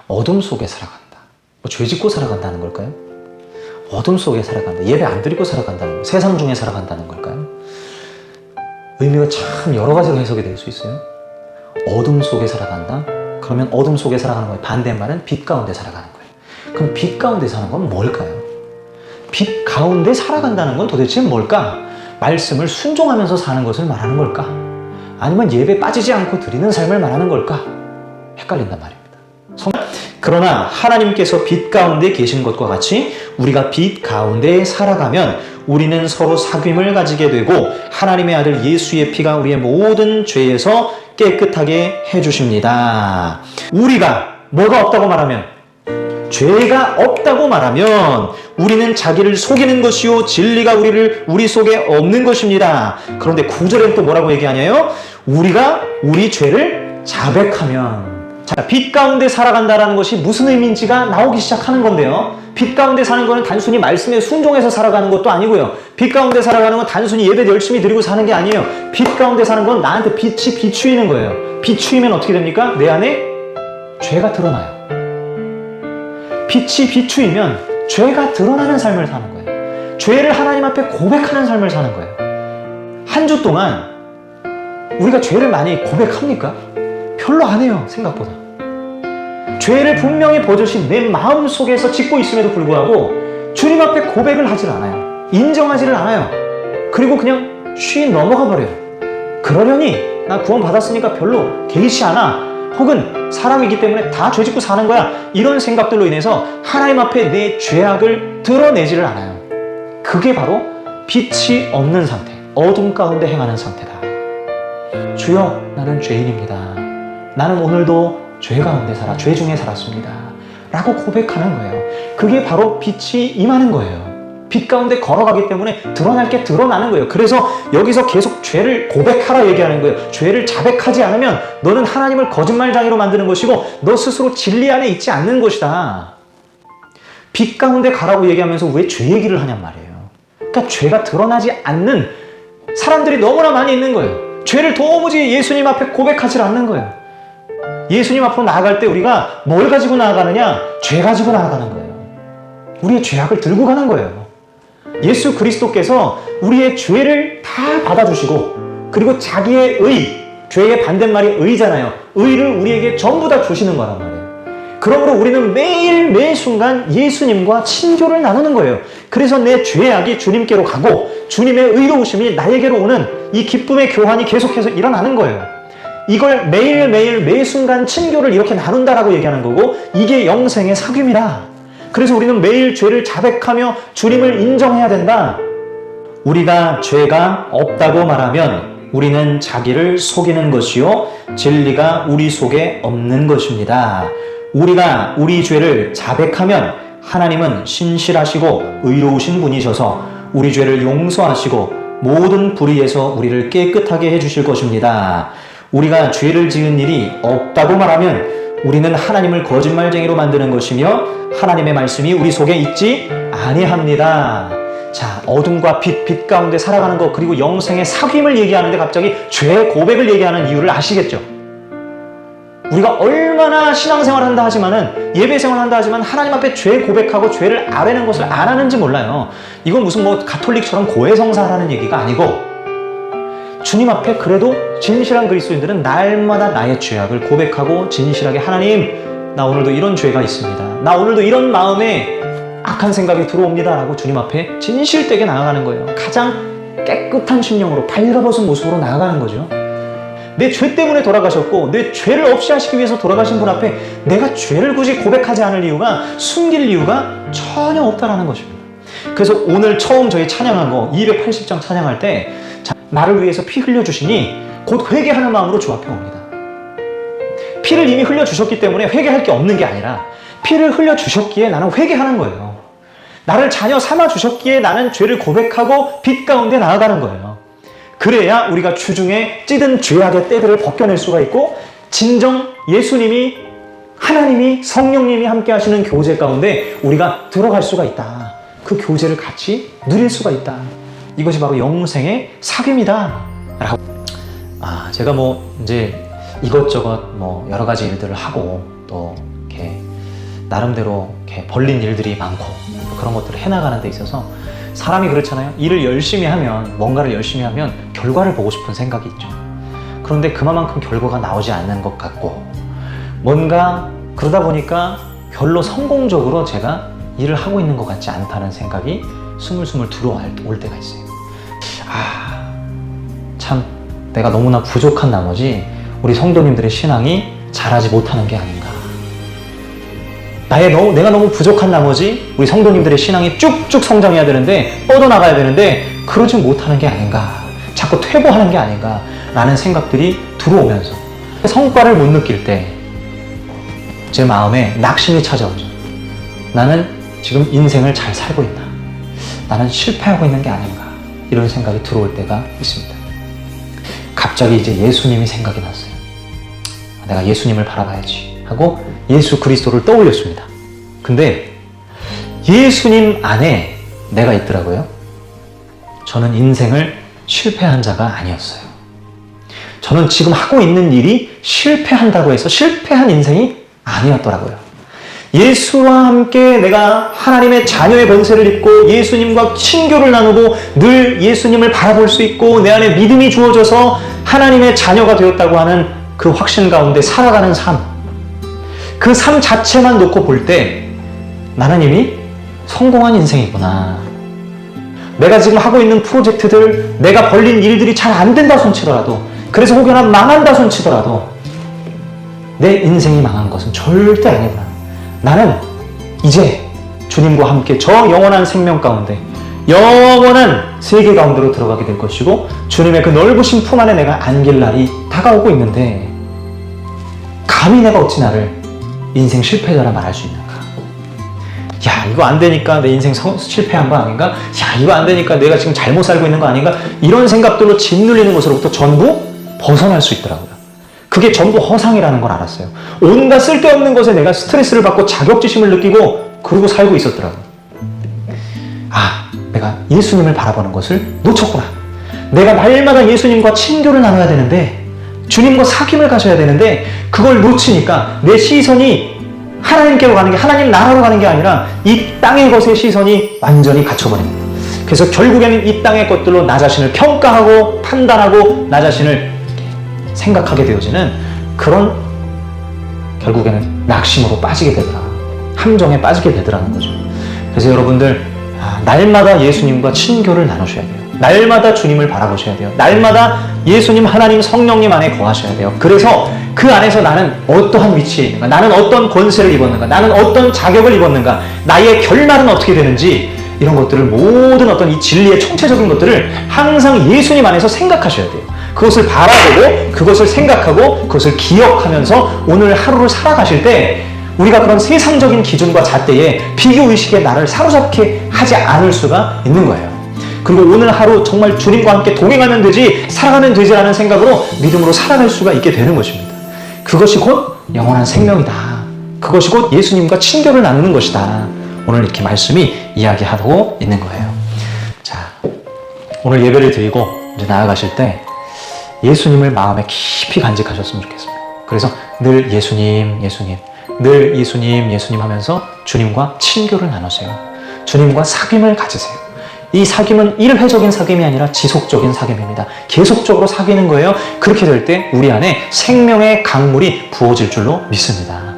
어둠 속에 살아간다. 뭐 죄 짓고 살아간다는 걸까요? 어둠 속에 살아간다. 예배 안 드리고 살아간다는 거. 세상 중에 살아간다는 걸까요? 의미가 참 여러 가지로 해석이 될 수 있어요. 어둠 속에 살아간다? 그러면 어둠 속에 살아가는 거예요. 반대말은 빛 가운데 살아가는 거예요. 그럼 빛 가운데 사는 건 뭘까요? 빛 가운데 살아간다는 건 도대체 뭘까? 말씀을 순종하면서 사는 것을 말하는 걸까? 아니면 예배 빠지지 않고 드리는 삶을 말하는 걸까? 헷갈린단 말입니다. 그러나 하나님께서 빛 가운데 계신 것과 같이 우리가 빛 가운데 살아가면 우리는 서로 사귐을 가지게 되고 하나님의 아들 예수의 피가 우리의 모든 죄에서 깨끗하게 해주십니다. 우리가 뭐가 없다고 말하면, 죄가 없다고 말하면 우리는 자기를 속이는 것이요 진리가 우리 속에 없는 것입니다. 그런데 9절엔 또 뭐라고 얘기하냐요? 우리가 우리 죄를 자백하면. 자, 빛 가운데 살아간다는 것이 무슨 의미인지가 나오기 시작하는 건데요. 빛 가운데 사는 것은 단순히 말씀에 순종해서 살아가는 것도 아니고요. 빛 가운데 살아가는 건 단순히 예배 열심히 드리고 사는 게 아니에요. 빛 가운데 사는 건 나한테 빛이 비추이는 거예요. 비추이면 어떻게 됩니까? 내 안에 죄가 드러나요. 빛이 비추이면 죄가 드러나는 삶을 사는 거예요. 죄를 하나님 앞에 고백하는 삶을 사는 거예요. 한 주 동안 우리가 죄를 많이 고백합니까? 별로 안 해요, 생각보다. 죄를 분명히 버젓이 내 마음속에서 짓고 있음에도 불구하고 주님 앞에 고백을 하질 않아요. 인정하지를 않아요. 그리고 그냥 쉬 넘어가 버려요. 그러려니 나 구원 받았으니까 별로 개의치 않아. 혹은 사람이기 때문에 다 죄 짓고 사는 거야. 이런 생각들로 인해서 하나님 앞에 내 죄악을 드러내지를 않아요. 그게 바로 빛이 없는 상태, 어둠 가운데 행하는 상태다. 주여, 나는 죄인입니다. 나는 오늘도 죄 가운데 살아, 죄 중에 살았습니다. 라고 고백하는 거예요. 그게 바로 빛이 임하는 거예요. 빛 가운데 걸어가기 때문에 드러날 게 드러나는 거예요. 그래서 여기서 계속 죄를 고백하라 얘기하는 거예요. 죄를 자백하지 않으면 너는 하나님을 거짓말장애로 만드는 것이고 너 스스로 진리 안에 있지 않는 것이다. 빛 가운데 가라고 얘기하면서 왜 죄 얘기를 하냔 말이에요. 그러니까 죄가 드러나지 않는 사람들이 너무나 많이 있는 거예요. 죄를 도무지 예수님 앞에 고백하지 않는 거예요. 예수님 앞으로 나아갈 때 우리가 뭘 가지고 나아가느냐? 죄 가지고 나아가는 거예요. 우리의 죄악을 들고 가는 거예요. 예수 그리스도께서 우리의 죄를 다 받아주시고 그리고 자기의 의, 죄의 반대말이 의잖아요. 의를 우리에게 전부 다 주시는 거란 말이에요. 그러므로 우리는 매일 매 순간 예수님과 친교를 나누는 거예요. 그래서 내 죄악이 주님께로 가고 주님의 의로우심이 나에게로 오는 이 기쁨의 교환이 계속해서 일어나는 거예요. 이걸 매일매일 매 순간 친교를 이렇게 나눈다라고 얘기하는 거고 이게 영생의 사귐이라. 그래서 우리는 매일 죄를 자백하며 주님을 인정해야 된다. 우리가 죄가 없다고 말하면 우리는 자기를 속이는 것이요 진리가 우리 속에 없는 것입니다. 우리가 우리 죄를 자백하면 하나님은 신실하시고 의로우신 분이셔서 우리 죄를 용서하시고 모든 불의에서 우리를 깨끗하게 해주실 것입니다. 우리가 죄를 지은 일이 없다고 말하면 우리는 하나님을 거짓말쟁이로 만드는 것이며 하나님의 말씀이 우리 속에 있지 아니합니다. 자, 어둠과 빛 가운데 살아가는 것, 그리고 영생의 사귐을 얘기하는데 갑자기 죄 고백을 얘기하는 이유를 아시겠죠? 우리가 얼마나 신앙생활 한다 하지만은, 예배생활 한다 하지만 하나님 앞에 죄 고백하고 죄를 아뢰는 것을 안 하는지 몰라요. 이건 무슨 뭐 가톨릭처럼 고해성사라는 얘기가 아니고, 주님 앞에 그래도 진실한 그리스도인들은 날마다 나의 죄악을 고백하고 진실하게 하나님, 나 오늘도 이런 죄가 있습니다. 나 오늘도 이런 마음에 악한 생각이 들어옵니다. 라고 주님 앞에 진실되게 나아가는 거예요. 가장 깨끗한 심령으로 발가벗은 모습으로 나아가는 거죠. 내 죄 때문에 돌아가셨고 내 죄를 없이 하시기 위해서 돌아가신 분 앞에 내가 죄를 굳이 고백하지 않을 이유가, 숨길 이유가 전혀 없다라는 것입니다. 그래서 오늘 처음 저희 찬양한 거 280장 찬양할 때, 자, 나를 위해서 피 흘려주시니 곧 회개하는 마음으로 주 앞에 옵니다. 피를 이미 흘려주셨기 때문에 회개할 게 없는 게 아니라 피를 흘려주셨기에 나는 회개하는 거예요. 나를 자녀 삼아주셨기에 나는 죄를 고백하고 빛 가운데 나아가는 거예요. 그래야 우리가 주중에 찌든 죄악의 때들을 벗겨낼 수가 있고 진정 예수님이, 하나님이, 성령님이 함께 하시는 교제 가운데 우리가 들어갈 수가 있다. 그 교제를 같이 누릴 수가 있다. 이것이 바로 영생의 사귐이다. 제가 뭐 이제 이것저것 뭐 여러 가지 일들을 하고 또 이렇게 나름대로 이렇게 벌린 일들이 많고 그런 것들을 해나가는 데 있어서 사람이 그렇잖아요. 일을 열심히 하면, 뭔가를 열심히 하면 결과를 보고 싶은 생각이 있죠. 그런데 그만큼 결과가 나오지 않는 것 같고, 뭔가 그러다 보니까 별로 성공적으로 제가 일을 하고 있는 것 같지 않다는 생각이 스물스물 들어올 때가 있어요. 참 내가 너무나 부족한 나머지 우리 성도님들의 신앙이 자라지 못하는 게 아닌가. 내가 너무 부족한 나머지 우리 성도님들의 신앙이 쭉쭉 성장해야 되는데, 뻗어나가야 되는데 그러지 못하는 게 아닌가. 자꾸 퇴보하는 게 아닌가 라는 생각들이 들어오면서 성과를 못 느낄 때 제 마음에 낙심이 찾아오죠. 나는 지금 인생을 잘 살고 있나? 나는 실패하고 있는 게 아닌가? 이런 생각이 들어올 때가 있습니다. 갑자기 이제 예수님이 생각이 났어요. 내가 예수님을 바라봐야지 하고 예수 그리스도를 떠올렸습니다. 근데 예수님 안에 내가 있더라고요. 저는 인생을 실패한 자가 아니었어요. 저는 지금 하고 있는 일이 실패한다고 해서 실패한 인생이 아니었더라고요. 예수와 함께 내가 하나님의 자녀의 권세를 입고 예수님과 친교를 나누고 늘 예수님을 바라볼 수 있고 내 안에 믿음이 주어져서 하나님의 자녀가 되었다고 하는 그 확신 가운데 살아가는 삶, 그 삶 자체만 놓고 볼 때 나는 이미 성공한 인생이구나. 내가 지금 하고 있는 프로젝트들, 내가 벌린 일들이 잘 안 된다 손치더라도, 그래서 혹여나 망한다 손치더라도 내 인생이 망한 것은 절대 아니구나. 나는 이제 주님과 함께 저 영원한 생명 가운데, 영원한 세계 가운데로 들어가게 될 것이고 주님의 그 넓으신 품 안에 내가 안길 날이 다가오고 있는데, 감히 내가 어찌 나를 인생 실패자라 말할 수 있는가? 야, 이거 안 되니까 내 인생 실패한 거 아닌가? 야, 이거 안 되니까 내가 지금 잘못 살고 있는 거 아닌가? 이런 생각들로 짓눌리는 것으로부터 전부 벗어날 수 있더라고요. 그게 전부 허상이라는 걸 알았어요. 온갖 쓸데없는 것에 내가 스트레스를 받고 자격지심을 느끼고 그러고 살고 있었더라고요. 내가 예수님을 바라보는 것을 놓쳤구나. 내가 날마다 예수님과 친교를 나눠야 되는데, 주님과 사귐을 가셔야 되는데 그걸 놓치니까 내 시선이 하나님께로 가는 게, 하나님 나라로 가는 게 아니라 이 땅의 것에 시선이 완전히 갇혀버립니다. 그래서 결국에는 이 땅의 것들로 나 자신을 평가하고 판단하고 나 자신을 생각하게 되어지는 그런, 결국에는 낙심으로 빠지게 되더라, 함정에 빠지게 되더라는 거죠. 그래서 여러분들 날마다 예수님과 친교를 나누셔야 돼요. 날마다 주님을 바라보셔야 돼요. 날마다 예수님, 하나님, 성령님 안에 거하셔야 돼요. 그래서 그 안에서 나는 어떠한 위치에 있는가, 나는 어떤 권세를 입었는가, 나는 어떤 자격을 입었는가, 나의 결말은 어떻게 되는지, 이런 것들을, 모든 어떤 이 진리의 총체적인 것들을 항상 예수님 안에서 생각하셔야 돼요. 그것을 바라보고 그것을 생각하고 그것을 기억하면서 오늘 하루를 살아가실 때 우리가 그런 세상적인 기준과 잣대에 비교의식에 나를 사로잡게 하지 않을 수가 있는 거예요. 그리고 오늘 하루 정말 주님과 함께 동행하면 되지, 살아가면 되지라는 생각으로 믿음으로 살아갈 수가 있게 되는 것입니다. 그것이 곧 영원한 생명이다. 그것이 곧 예수님과 친교를 나누는 것이다. 오늘 이렇게 말씀이 이야기하고 있는 거예요. 자, 오늘 예배를 드리고 이제 나아가실 때 예수님을 마음에 깊이 간직하셨으면 좋겠습니다. 그래서 늘 예수님, 예수님, 늘 예수님, 예수님 하면서 주님과 친교를 나누세요. 주님과 사귐을 가지세요. 이 사귐은 일회적인 사귐이 아니라 지속적인 사귐입니다. 계속적으로 사귀는 거예요. 그렇게 될 때 우리 안에 생명의 강물이 부어질 줄로 믿습니다.